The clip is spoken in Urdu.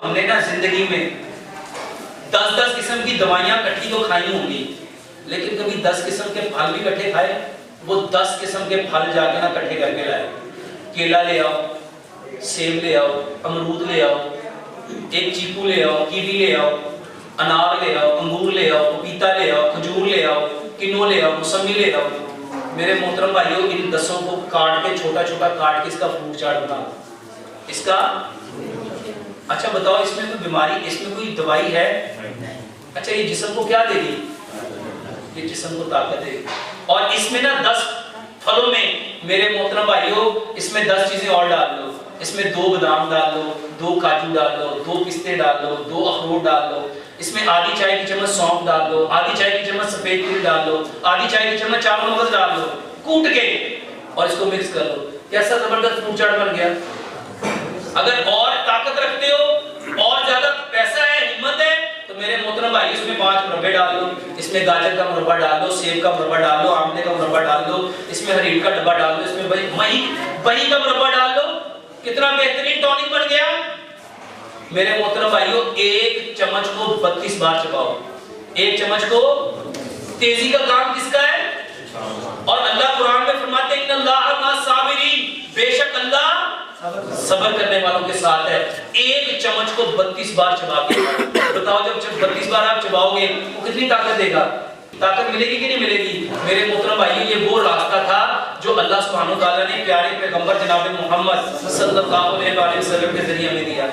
ہم نے نا زندگی میں 10 قسم کی دوائیاں کٹھی تو کھائی ہوں گی، لیکن کبھی 10 قسم کے پھل بھی کٹھے کھائے؟ وہ 10 قسم کے پھل جا کے نا کٹھے کر کے لائے، کیلا لے آؤ، سیب لے آؤ، امرود لے آؤ، ایک چیکو لے آؤ، کیوی لے آؤ، انار لے آؤ، انگور لے آؤ، پپیتا لے آؤ، کھجور لے آؤ، کنو لے آؤ، موسمی لے آؤ۔ میرے محترم بھائیو، ان 10 کو کاٹ کے چھوٹا چھوٹا کاٹ کے اس کا فروٹ چاٹ بنا، اس کا اچھا بتاؤ اس میں کوئی بیماری، اس میں کوئی دوائی ہے؟ اچھا یہ جسم کو کیا دے گی؟ یہ جسم کو طاقت دے گی۔ اور اس میں نا 10 پھلوں میں میرے محترم بھائیو، اس میں 10 چیزیں اور ڈال دو، اس میں 2 بادام ڈال دو، 2 کاجو ڈال دو، 2 پستے ڈال دو، 2 اخروٹ ڈال دو، اس میں آدھی چائے کی چمچ سونف ڈال دو، آدھی چائے کی چمچ سفید تل ڈال دو، آدھی چائے کی چمچ چاول مغز ڈال دو، کوٹ کے اور اس کو مکس کر دو۔ کیسا زبردست فروٹ چاٹ بن گیا۔ اگر اور طاقت رکھتے ہو اور زیادہ پیسہ ہے، ہمت ہے، تو میرے محترم بھائی اس میں 5 مربے ڈال دو، اس میں گاجر کا مربع ڈال دو، سیب کا مربع ڈال دو، آملے کا مربع ڈال دو، اس میں ہریٹ کا ڈبہ ڈال دو، اس میں بہی کا مربع ڈال دو۔ کتنا بہترین ٹونک بن گیا۔ میرے محترم بھائیو، 1 چمچ کو 32 بار چباؤ، 1 چمچ کو۔ تیزی کا کام کس کا ہے؟ اور اللہ قرآن میں فرماتے ہیں ان اللہ مع الصابرین، بے شک اللہ صبر کرنے والوں کے ساتھ ہے۔ 1 چمچ کو 32 بار چبا کے بتاؤ، جب 32 بار آپ چباؤ گے وہ کتنی طاقت دے گا؟ طاقت ملے گی کہ نہیں ملے گی؟ میرے محترم بھائیو، یہ وہ راستہ تھا جو اللہ سبحانہ وتعالی نے پیارے پیغمبر جناب محمد صلی اللہ علیہ وسلم کے ذریعے ہمیں دیا۔